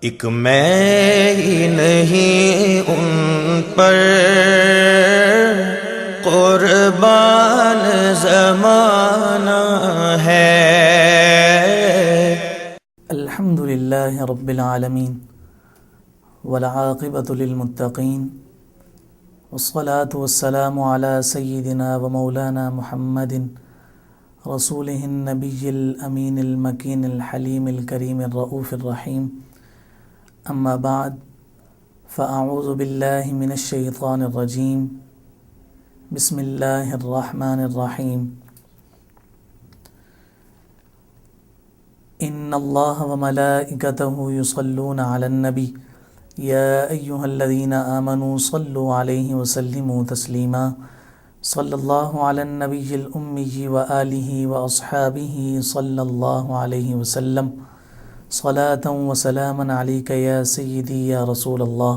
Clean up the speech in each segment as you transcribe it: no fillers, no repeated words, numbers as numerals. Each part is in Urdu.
ایک میں ہی نہیں ان پر قربان زمانہ ہے۔ الحمد للہ رب العالمین والعاقبۃ للمتقین والصلاة والسلام علی سیدنا و مولانا محمد رسولہ النبی الامین المکین الحلیم الکریم الرؤوف الرحیم، اما بعد فاعوذ باللہ من الشیطان الرجیم، بسم اللہ الرحمن الرحیم۔ ان اللہ وملائکتہ یصلون علی النبی یا ایہا الذین آمنوا صلوا علیہ وسلموا تسلیما، صلی اللہ علی النبی الامی وآلہ واصحابہ صلی اللہ علیہ وسلم، صلاۃ وسلاما علیک یا سیدی یا رسول اللہ،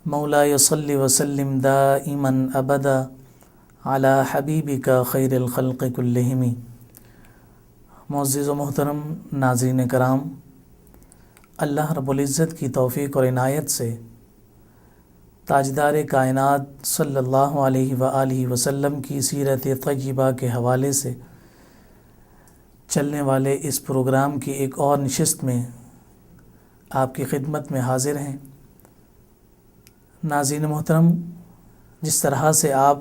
مولاي صل وسلم دائما ابدا علی حبیبک خیر الخلق کلہم۔ معزز و محترم ناظرین کرام، اللہ رب العزت کی توفیق اور عنایت سے تاجدار کائنات صلی اللہ علیہ وآلہ وسلم کی سیرت طیبہ کے حوالے سے چلنے والے اس پروگرام کی ایک اور نشست میں آپ کی خدمت میں حاضر ہیں۔ ناظرین محترم، جس طرح سے آپ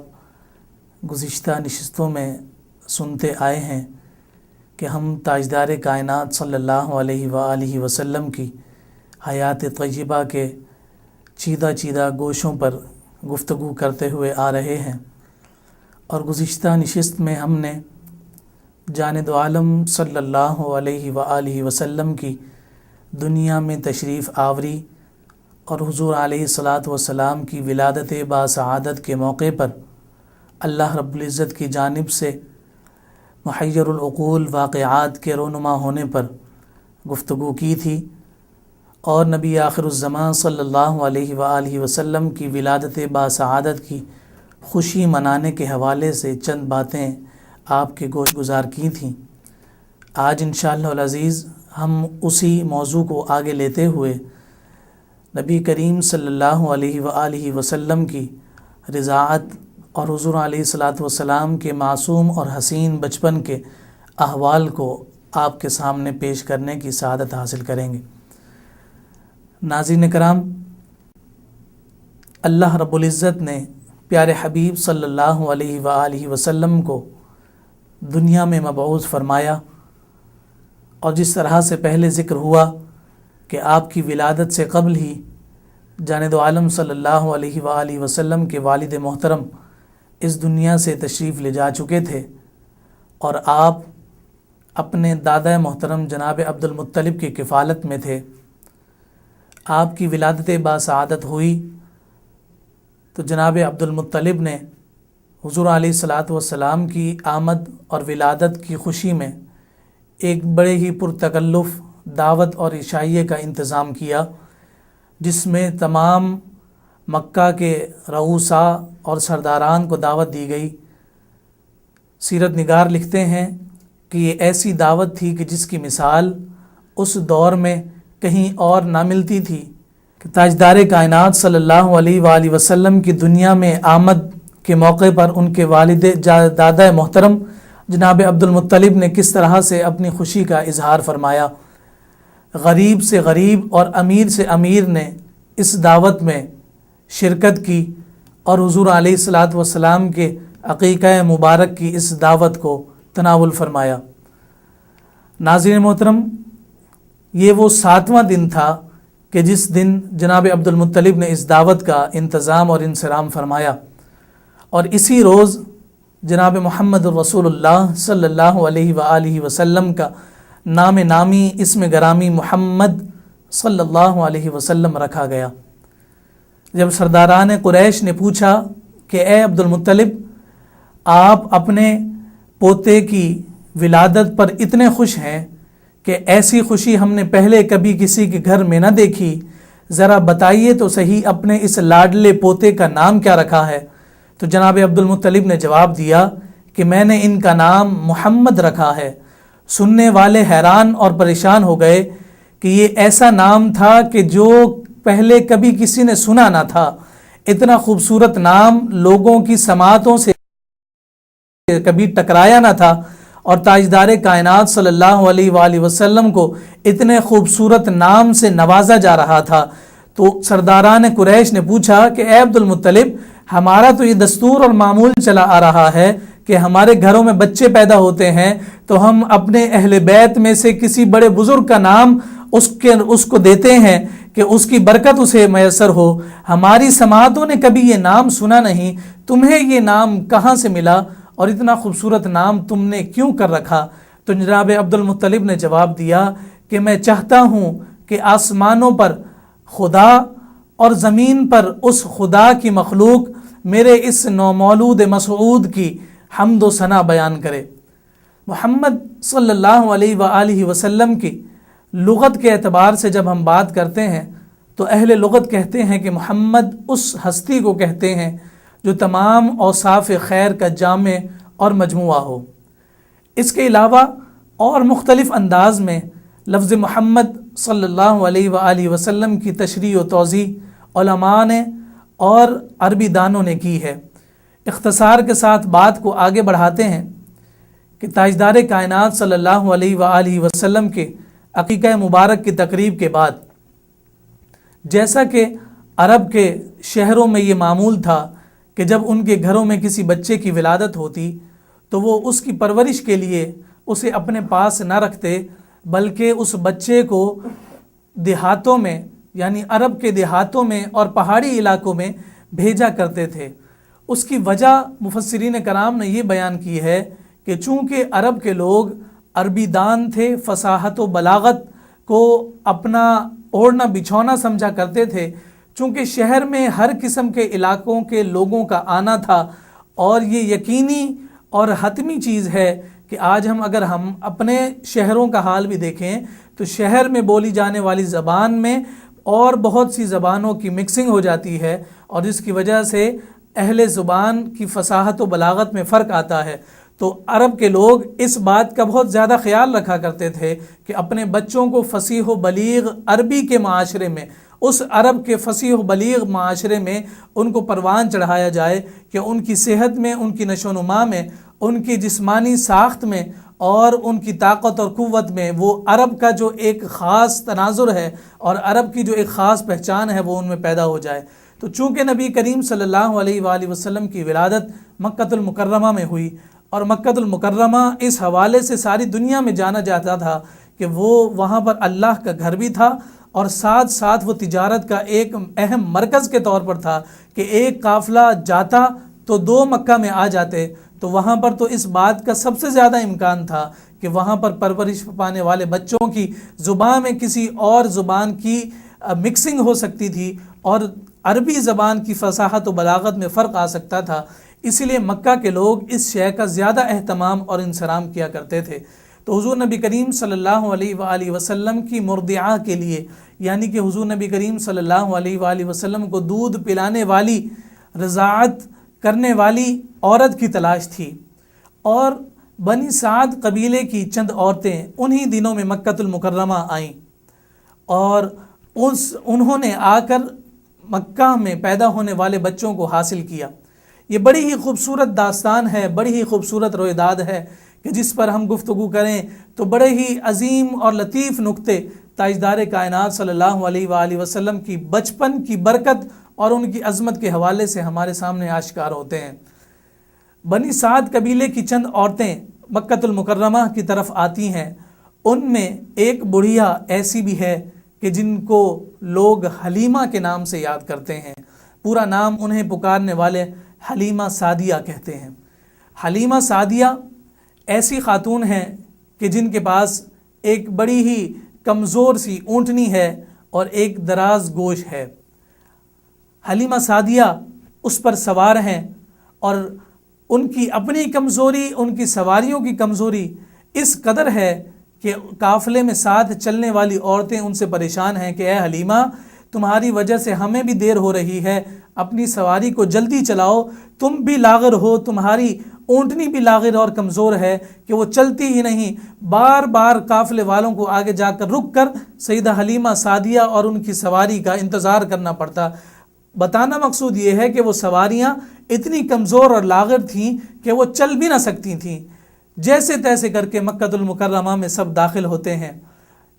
گزشتہ نشستوں میں سنتے آئے ہیں کہ ہم تاجدار کائنات صلی اللہ علیہ وآلہ وسلم کی حیات طیبہ کے چیدہ چیدہ گوشوں پر گفتگو کرتے ہوئے آ رہے ہیں، اور گزشتہ نشست میں ہم نے جاند عالم صلی اللہ علیہ وآلہ وسلم کی دنیا میں تشریف آوری اور حضور علیہ السلام کی ولادت باسعادت کے موقع پر اللہ رب العزت کی جانب سے محیر العقول واقعات کے رونما ہونے پر گفتگو کی تھی، اور نبی آخر الزمان صلی اللہ علیہ وآلہ وسلم کی ولادت باسعادت کی خوشی منانے کے حوالے سے چند باتیں آپ کے گوش گزار کی تھیں۔ آج انشاءاللہ العزیز ہم اسی موضوع کو آگے لیتے ہوئے نبی کریم صلی اللہ علیہ وآلہ وسلم کی رضاعت اور حضور علیہ السلام کے معصوم اور حسین بچپن کے احوال کو آپ کے سامنے پیش کرنے کی سعادت حاصل کریں گے۔ ناظرین کرام، اللہ رب العزت نے پیارے حبیب صلی اللہ علیہ وآلہ وسلم کو دنیا میں مبعوث فرمایا، اور جس طرح سے پہلے ذکر ہوا کہ آپ کی ولادت سے قبل ہی جاند عالم صلی اللہ علیہ وآلہ وسلم کے والد محترم اس دنیا سے تشریف لے جا چکے تھے، اور آپ اپنے دادا محترم جناب عبد المطلب کی کفالت میں تھے۔ آپ کی ولادت باسعادت ہوئی تو جناب عبد المطلب نے حضور علیہ السلام کی آمد اور ولادت کی خوشی میں ایک بڑے ہی پرتکلف دعوت اور عشائیے کا انتظام کیا، جس میں تمام مکہ کے رؤساء اور سرداران کو دعوت دی گئی۔ سیرت نگار لکھتے ہیں کہ یہ ایسی دعوت تھی کہ جس کی مثال اس دور میں کہیں اور نہ ملتی تھی، کہ تاجدار کائنات صلی اللہ علیہ وآلہ وسلم کی دنیا میں آمد کے موقع پر ان کے والد دادا محترم جناب عبد المطلب نے کس طرح سے اپنی خوشی کا اظہار فرمایا۔ غریب سے غریب اور امیر سے امیر نے اس دعوت میں شرکت کی، اور حضور علیہ السلام کے عقیقہ مبارک کی اس دعوت کو تناول فرمایا۔ ناظرین محترم، یہ وہ 7واں دن تھا کہ جس دن جناب عبد المطلب نے اس دعوت کا انتظام اور انصرام فرمایا، اور اسی روز جناب محمد الرسول اللہ صلی اللہ علیہ وآلہ وسلم کا نام نامی اسم گرامی محمد صلی اللہ علیہ وسلم رکھا گیا۔ جب سرداران قریش نے پوچھا کہ اے عبد المطلب، آپ اپنے پوتے کی ولادت پر اتنے خوش ہیں کہ ایسی خوشی ہم نے پہلے کبھی کسی کے گھر میں نہ دیکھی، ذرا بتائیے تو صحیح اپنے اس لاڈلے پوتے کا نام کیا رکھا ہے؟ تو جناب عبد المطلب نے جواب دیا کہ میں نے ان کا نام محمد رکھا ہے۔ سننے والے حیران اور پریشان ہو گئے کہ یہ ایسا نام تھا کہ جو پہلے کبھی کسی نے سنا نہ تھا. اتنا خوبصورت نام لوگوں کی سماعتوں سے کبھی ٹکرایا نہ تھا، اور تاجدار کائنات صلی اللہ علیہ وآلہ وسلم کو اتنے خوبصورت نام سے نوازا جا رہا تھا. تو سرداران قریش نے پوچھا کہ اے عبد المطلب، ہمارا تو یہ دستور اور معمول چلا آ رہا ہے کہ ہمارے گھروں میں بچے پیدا ہوتے ہیں تو ہم اپنے اہل بیت میں سے کسی بڑے بزرگ کا نام اس کو دیتے ہیں کہ اس کی برکت اسے میسر ہو. ہماری سماعتوں نے کبھی یہ نام سنا نہیں، تمہیں یہ نام کہاں سے ملا اور اتنا خوبصورت نام تم نے کیوں کر رکھا؟ تو جناب عبد المطلب نے جواب دیا کہ میں چاہتا ہوں کہ آسمانوں پر خدا اور زمین پر اس خدا کی مخلوق میرے اس نومولود مسعود کی حمد و ثنا بیان کرے. محمد صلی اللہ علیہ وآلہ وسلم کی لغت کے اعتبار سے جب ہم بات کرتے ہیں تو اہل لغت کہتے ہیں کہ محمد اس ہستی کو کہتے ہیں جو تمام اوصاف خیر کا جامع اور مجموعہ ہو. اس کے علاوہ اور مختلف انداز میں لفظ محمد صلی اللہ علیہ وآلہ وسلم کی تشریح و توضیح علماء نے اور عربی دانوں نے کی ہے. اختصار کے ساتھ بات کو آگے بڑھاتے ہیں کہ تاجدار کائنات صلی اللہ علیہ وآلہ وسلم کے عقیقہ مبارک کی تقریب کے بعد، جیسا کہ عرب کے شہروں میں یہ معمول تھا کہ جب ان کے گھروں میں کسی بچے کی ولادت ہوتی تو وہ اس کی پرورش کے لیے اسے اپنے پاس نہ رکھتے، بلکہ اس بچے کو دیہاتوں میں، یعنی عرب کے دیہاتوں میں اور پہاڑی علاقوں میں بھیجا کرتے تھے. اس کی وجہ مفسرین کرام نے یہ بیان کی ہے کہ چونکہ عرب کے لوگ عربی دان تھے، فصاحت و بلاغت کو اپنا اوڑھنا بچھونا سمجھا کرتے تھے، چونکہ شہر میں ہر قسم کے علاقوں کے لوگوں کا آنا تھا، اور یہ یقینی اور حتمی چیز ہے کہ آج اگر ہم اپنے شہروں کا حال بھی دیکھیں تو شہر میں بولی جانے والی زبان میں اور بہت سی زبانوں کی مکسنگ ہو جاتی ہے، اور جس کی وجہ سے اہل زبان کی فصاحت و بلاغت میں فرق آتا ہے. تو عرب کے لوگ اس بات کا بہت زیادہ خیال رکھا کرتے تھے کہ اپنے بچوں کو فصیح و بلیغ عربی کے معاشرے میں، اس عرب کے فصیح و بلیغ معاشرے میں ان کو پروان چڑھایا جائے کہ ان کی صحت میں، ان کی نشو و نما میں، ان کی جسمانی ساخت میں اور ان کی طاقت اور قوت میں وہ عرب کا جو ایک خاص تناظر ہے اور عرب کی جو ایک خاص پہچان ہے وہ ان میں پیدا ہو جائے. تو چونکہ نبی کریم صلی اللہ علیہ وآلہ وسلم کی ولادت مکۃ المکرمہ میں ہوئی، اور مکۃ المکرمہ اس حوالے سے ساری دنیا میں جانا جاتا تھا کہ وہ وہاں پر اللہ کا گھر بھی تھا، اور ساتھ ساتھ وہ تجارت کا ایک اہم مرکز کے طور پر تھا کہ ایک قافلہ جاتا تو 2 مکہ میں آ جاتے. تو وہاں پر تو اس بات کا سب سے زیادہ امکان تھا کہ وہاں پر پرورش پانے والے بچوں کی زبان میں کسی اور زبان کی مکسنگ ہو سکتی تھی، اور عربی زبان کی فصاحت و بلاغت میں فرق آ سکتا تھا. اسی لیے مکہ کے لوگ اس شے کا زیادہ اہتمام اور انصرام کیا کرتے تھے. تو حضور نبی کریم صلی اللہ علیہ وآلہ وسلم کی مرضعہ کے لیے، یعنی کہ حضور نبی کریم صلی اللہ علیہ وآلہ وسلم کو دودھ پلانے والی، رضاعت کرنے والی عورت کی تلاش تھی، اور بنی سعد قبیلے کی چند عورتیں انہی دنوں میں مکۃ المکرمہ آئیں، اور انہوں نے آ کر مکہ میں پیدا ہونے والے بچوں کو حاصل کیا. یہ بڑی ہی خوبصورت داستان ہے، بڑی ہی خوبصورت رویداد ہے کہ جس پر ہم گفتگو کریں تو بڑے ہی عظیم اور لطیف نکتے تاجدار کائنات صلی اللہ علیہ وآلہ وسلم کی بچپن کی برکت اور ان کی عظمت کے حوالے سے ہمارے سامنے آشکار ہوتے ہیں. بنی سعد قبیلے کی چند عورتیں مکۃ المکرمہ کی طرف آتی ہیں. ان میں ایک بڑھیا ایسی بھی ہے کہ جن کو لوگ حلیمہ کے نام سے یاد کرتے ہیں. پورا نام انہیں پکارنے والے حلیمہ سعدیہ کہتے ہیں. حلیمہ سعدیہ ایسی خاتون ہیں کہ جن کے پاس ایک بڑی ہی کمزور سی اونٹنی ہے اور ایک دراز گوش ہے. حلیمہ سعدیہ اس پر سوار ہیں، اور ان کی اپنی کمزوری، ان کی سواریوں کی کمزوری اس قدر ہے کہ قافلے میں ساتھ چلنے والی عورتیں ان سے پریشان ہیں کہ اے حلیمہ، تمہاری وجہ سے ہمیں بھی دیر ہو رہی ہے، اپنی سواری کو جلدی چلاؤ، تم بھی لاغر ہو، تمہاری اونٹنی بھی لاغر اور کمزور ہے کہ وہ چلتی ہی نہیں، بار بار قافلے والوں کو آگے جا کر رک کر سیدہ حلیمہ سعدیہ اور ان کی سواری کا انتظار کرنا پڑتا۔ بتانا مقصود یہ ہے کہ وہ سواریاں اتنی کمزور اور لاغر تھیں کہ وہ چل بھی نہ سکتی تھیں۔ جیسے تیسے کر کے مکہ المکرمہ میں سب داخل ہوتے ہیں۔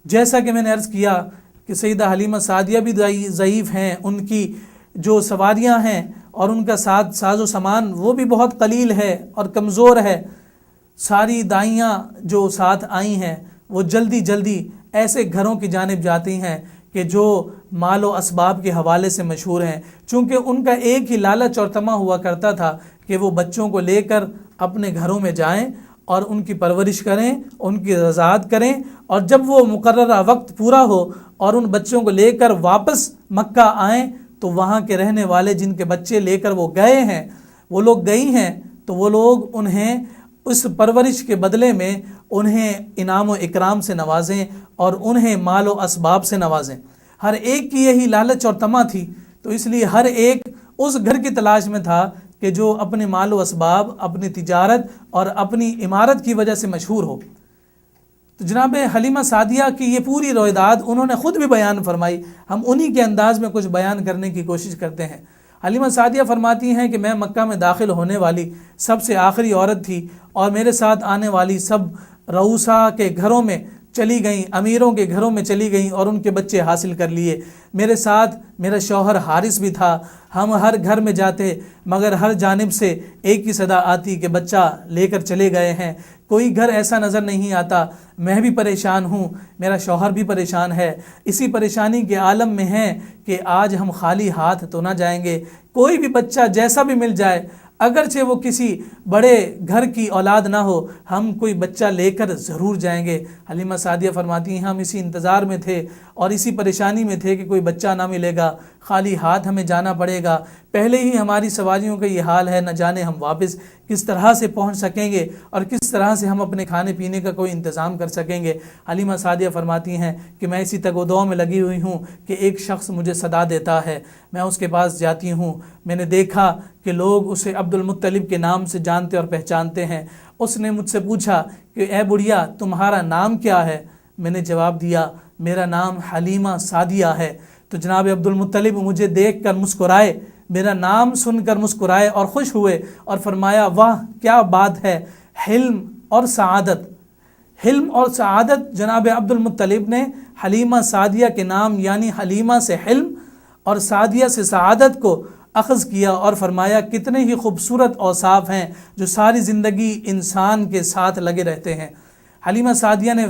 جیسا کہ میں نے عرض کیا کہ سیدہ حلیمہ سعدیہ بھی ضعیف ہیں، ان کی جو سواریاں ہیں اور ان کا ساز و سامان وہ بھی بہت قلیل ہے اور کمزور ہے۔ ساری دائیاں جو ساتھ آئی ہیں وہ جلدی جلدی ایسے گھروں کی جانب جاتی ہیں کہ جو مال و اسباب کے حوالے سے مشہور ہیں، چونکہ ان کا ایک ہی لالچ اور طمع ہوا کرتا تھا کہ وہ بچوں کو لے کر اپنے گھروں میں جائیں اور ان کی پرورش کریں، ان کی رضاعت کریں، اور جب وہ مقررہ وقت پورا ہو اور ان بچوں کو لے کر واپس مکہ آئیں تو وہاں کے رہنے والے جن کے بچے لے کر وہ گئے ہیں، وہ لوگ گئی ہیں، تو وہ لوگ انہیں اس پرورش کے بدلے میں انہیں انعام و اکرام سے نوازیں اور انہیں مال و اسباب سے نوازیں۔ ہر ایک کی یہی لالچ اور طمع تھی، تو اس لیے ہر ایک اس گھر کی تلاش میں تھا کہ جو اپنے مال و اسباب، اپنی تجارت اور اپنی عمارت کی وجہ سے مشہور ہو۔ تو جناب حلیمہ سعدیہ کی یہ پوری رویداد انہوں نے خود بھی بیان فرمائی، ہم انہی کے انداز میں کچھ بیان کرنے کی کوشش کرتے ہیں۔ حلیمہ سعدیہ فرماتی ہیں کہ میں مکہ میں داخل ہونے والی سب سے آخری عورت تھی، اور میرے ساتھ آنے والی سب رؤسا کے گھروں میں چلی گئیں، امیروں کے گھروں میں چلی گئیں اور ان کے بچے حاصل کر لیے۔ میرے ساتھ میرا شوہر حارث بھی تھا۔ ہم ہر گھر میں جاتے مگر ہر جانب سے ایک ہی صدا آتی کہ بچہ لے کر چلے گئے ہیں، کوئی گھر ایسا نظر نہیں آتا۔ میں بھی پریشان ہوں، میرا شوہر بھی پریشان ہے، اسی پریشانی کے عالم میں ہیں کہ آج ہم خالی ہاتھ تو نہ جائیں گے۔ کوئی بھی بچہ جیسا بھی مل جائے، اگرچہ وہ کسی بڑے گھر کی اولاد نہ ہو، ہم کوئی بچہ لے کر ضرور جائیں گے۔ حلیمہ سعدیہ فرماتی ہیں ہم اسی انتظار میں تھے اور اسی پریشانی میں تھے کہ کوئی بچہ نہ ملے گا، خالی ہاتھ ہمیں جانا پڑے گا۔ پہلے ہی ہماری سواریوں کا یہ حال ہے، نہ جانے ہم واپس کس طرح سے پہنچ سکیں گے اور کس طرح سے ہم اپنے کھانے پینے کا کوئی انتظام کر سکیں گے۔ حلیمہ سعدیہ فرماتی ہیں کہ میں اسی تگ و دو میں لگی ہوئی ہوں کہ ایک شخص مجھے صدا دیتا ہے، میں اس کے پاس جاتی ہوں۔ میں نے دیکھا کہ لوگ اسے عبد المطلب کے نام سے جانتے اور پہچانتے ہیں۔ اس نے مجھ سے پوچھا کہ اے بڑھیا تمہارا نام کیا ہے؟ میں نے جواب دیا میرا نام حلیمہ سعدیہ ہے۔ تو جناب عبد المطلب مجھے دیکھ کر مسکرائے، میرا نام سن کر مسکرائے اور خوش ہوئے اور فرمایا واہ کیا بات ہے، حلم اور سعادت۔ حلم اور سعادت جناب عبد المطلب نے حلیمہ سعدیہ کے نام یعنی حلیمہ سے حلم اور سعدیہ سے سعادت کو اخذ کیا اور فرمایا کتنے ہی خوبصورت اوصاف ہیں جو ساری زندگی انسان کے ساتھ لگے رہتے ہیں۔ حلیمہ سعدیہ نے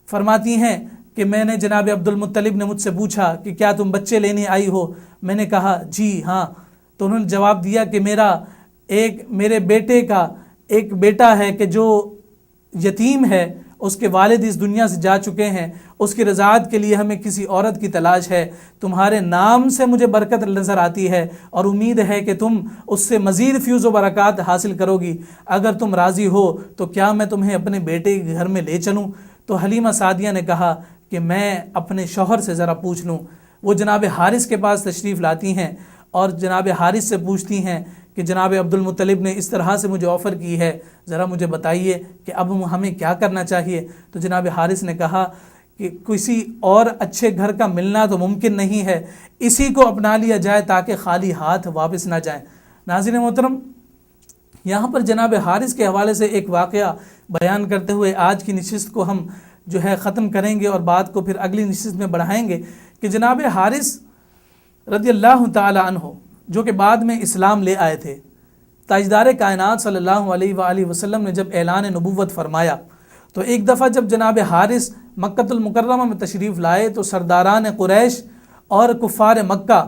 فرماتی ہیں کہ میں نے جناب عبد المطلب نے مجھ سے پوچھا کہ کیا تم بچے لینے آئی ہو؟ میں نے کہا جی ہاں۔ تو انہوں نے جواب دیا کہ میرے بیٹے کا ایک بیٹا ہے کہ جو یتیم ہے، اس کے والد اس دنیا سے جا چکے ہیں، اس کی رضاعت کے لیے ہمیں کسی عورت کی تلاش ہے۔ تمہارے نام سے مجھے برکت نظر آتی ہے اور امید ہے کہ تم اس سے مزید فیوز و برکات حاصل کرو گی۔ اگر تم راضی ہو تو کیا میں تمہیں اپنے بیٹے کے گھر میں لے چلوں؟ تو حلیمہ سعدیہ نے کہا کہ میں اپنے شوہر سے ذرا پوچھ لوں۔ وہ جناب حارث کے پاس تشریف لاتی ہیں اور جناب حارث سے پوچھتی ہیں کہ جناب عبد المطلب نے اس طرح سے مجھے آفر کی ہے، ذرا مجھے بتائیے کہ اب ہمیں کیا کرنا چاہیے۔ تو جناب حارث نے کہا کہ کسی اور اچھے گھر کا ملنا تو ممکن نہیں ہے، اسی کو اپنا لیا جائے تاکہ خالی ہاتھ واپس نہ جائیں۔ ناظرین محترم، یہاں پر جناب حارث کے حوالے سے ایک واقعہ بیان کرتے ہوئے آج کی نشست کو ہم ختم کریں گے اور بات کو پھر اگلی نشست میں بڑھائیں گے کہ جناب حارث رضی اللہ تعالی عنہ جو کہ بعد میں اسلام لے آئے تھے، تاجدار کائنات صلی اللہ علیہ وآلہ وسلم نے جب اعلان نبوت فرمایا تو ایک دفعہ جب جناب حارث مکہ المکرمہ میں تشریف لائے تو سرداران قریش اور کفار مکہ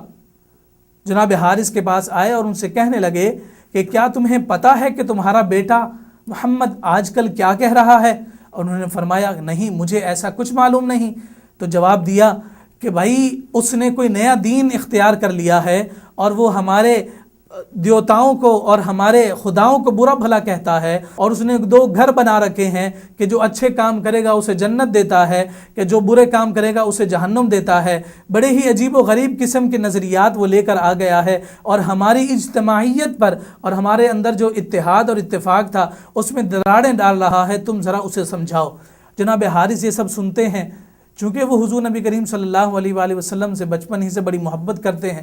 جناب حارث کے پاس آئے اور ان سے کہنے لگے کہ کیا تمہیں پتہ ہے کہ تمہارا بیٹا محمد آج کل کیا کہہ رہا ہے؟ اور انہوں نے فرمایا نہیں مجھے ایسا کچھ معلوم نہیں۔ تو جواب دیا کہ بھائی اس نے کوئی نیا دین اختیار کر لیا ہے اور وہ ہمارے دیوتاؤں کو اور ہمارے خداؤں کو برا بھلا کہتا ہے، اور اس نے 2 گھر بنا رکھے ہیں کہ جو اچھے کام کرے گا اسے جنت دیتا ہے، کہ جو برے کام کرے گا اسے جہنم دیتا ہے۔ بڑے ہی عجیب و غریب قسم کے نظریات وہ لے کر آ گیا ہے، اور ہماری اجتماعیت پر اور ہمارے اندر جو اتحاد اور اتفاق تھا اس میں دراڑیں ڈال رہا ہے۔ تم ذرا اسے سمجھاؤ۔ جناب حارث یہ سب سنتے ہیں، چونکہ وہ حضور نبی کریم صلی اللہ علیہ وآلہ وسلم سے بچپن ہی سے بڑی محبت کرتے ہیں،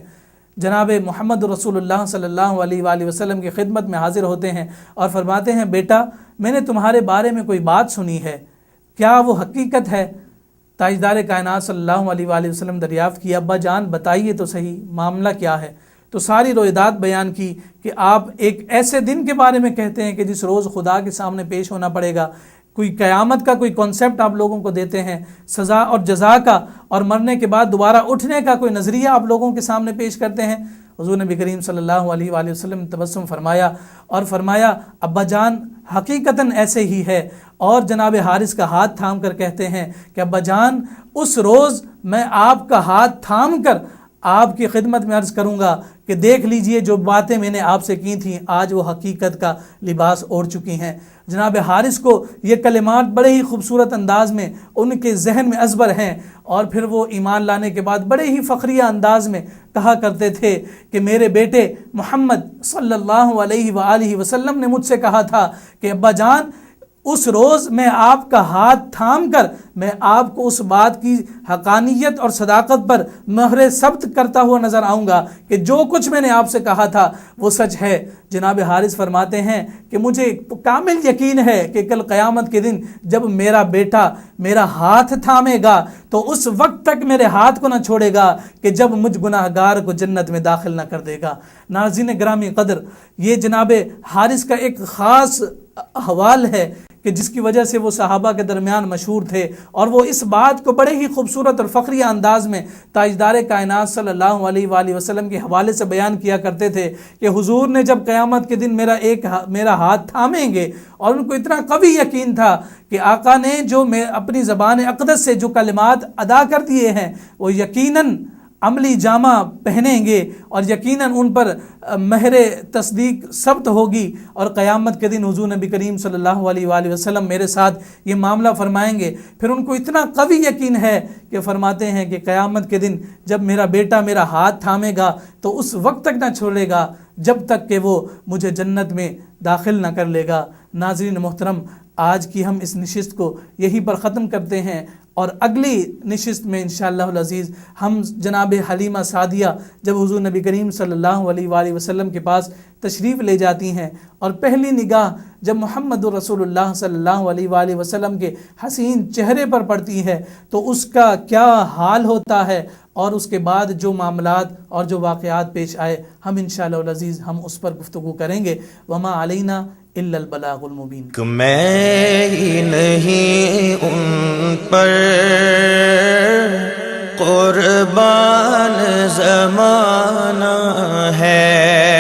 جناب محمد رسول اللہ صلی اللہ علیہ وآلہ وسلم کی خدمت میں حاضر ہوتے ہیں اور فرماتے ہیں، بیٹا میں نے تمہارے بارے میں کوئی بات سنی ہے، کیا وہ حقیقت ہے؟ تاجدار کائنات صلی اللہ علیہ وآلہ وسلم دریافت کیا، ابا جان بتائیے تو صحیح، معاملہ کیا ہے؟ تو ساری رویداد بیان کی کہ آپ ایک ایسے دن کے بارے میں کہتے ہیں کہ جس روز خدا کے سامنے پیش ہونا پڑے گا، کوئی قیامت کا کوئی کانسیپٹ آپ لوگوں کو دیتے ہیں، سزا اور جزا کا، اور مرنے کے بعد دوبارہ اٹھنے کا کوئی نظریہ آپ لوگوں کے سامنے پیش کرتے ہیں۔ حضور نبی کریم صلی اللہ علیہ وآلہ وسلم نے تبسم فرمایا اور فرمایا، ابا جان حقیقتاً ایسے ہی ہے، اور جناب حارث کا ہاتھ تھام کر کہتے ہیں کہ ابا جان اس روز میں آپ کا ہاتھ تھام کر آپ کی خدمت میں عرض کروں گا کہ دیکھ لیجئے جو باتیں میں نے آپ سے کی تھیں آج وہ حقیقت کا لباس اوڑھ چکی ہیں۔ جناب حارث کو یہ کلمات بڑے ہی خوبصورت انداز میں ان کے ذہن میں ازبر ہیں، اور پھر وہ ایمان لانے کے بعد بڑے ہی فخریہ انداز میں کہا کرتے تھے کہ میرے بیٹے محمد صلی اللہ علیہ وآلہ وسلم نے مجھ سے کہا تھا کہ ابا جان اس روز میں آپ کا ہاتھ تھام کر میں آپ کو اس بات کی حقانیت اور صداقت پر مہر ثبت کرتا ہوا نظر آؤں گا کہ جو کچھ میں نے آپ سے کہا تھا وہ سچ ہے۔ جناب حارث فرماتے ہیں کہ مجھے کامل یقین ہے کہ کل قیامت کے دن جب میرا بیٹا میرا ہاتھ تھامے گا تو اس وقت تک میرے ہاتھ کو نہ چھوڑے گا کہ جب مجھ گناہ گار کو جنت میں داخل نہ کر دے گا۔ ناظرین گرامی قدر، یہ جناب حارث کا ایک خاص حوال ہے کہ جس کی وجہ سے وہ صحابہ کے درمیان مشہور تھے، اور وہ اس بات کو بڑے ہی خوبصورت اور فخریہ انداز میں تاجدار کائنات صلی اللہ علیہ وآلہ وسلم کے حوالے سے بیان کیا کرتے تھے کہ حضور نے جب قیامت کے دن میرا ہاتھ تھامیں گے، اور ان کو اتنا قوی یقین تھا کہ آقا نے جو اپنی زبان اقدس سے جو کلمات ادا کر دیے ہیں وہ یقیناً عملی جامہ پہنیں گے، اور یقیناً ان پر مہر تصدیق ثبت ہوگی، اور قیامت کے دن حضور نبی کریم صلی اللہ علیہ وآلہ وسلم میرے ساتھ یہ معاملہ فرمائیں گے۔ پھر ان کو اتنا قوی یقین ہے کہ فرماتے ہیں کہ قیامت کے دن جب میرا بیٹا میرا ہاتھ تھامے گا تو اس وقت تک نہ چھوڑے گا جب تک کہ وہ مجھے جنت میں داخل نہ کر لے گا۔ ناظرین محترم، آج کی ہم اس نشست کو یہیں پر ختم کرتے ہیں، اور اگلی نشست میں انشاءاللہ العزیز ہم جناب حلیمہ سعدیہ جب حضور نبی کریم صلی اللہ علیہ وآلہ وسلم کے پاس تشریف لے جاتی ہیں، اور پہلی نگاہ جب محمد رسول اللہ صلی اللہ علیہ وآلہ وسلم کے حسین چہرے پر پڑتی ہے تو اس کا کیا حال ہوتا ہے، اور اس کے بعد جو معاملات اور جو واقعات پیش آئے ہم انشاءاللہ العزیز ہم اس پر گفتگو کریں گے۔ وما علینا الا البلاغ المبین۔ میں ہی نہیں ان پر قربان زمانہ ہے،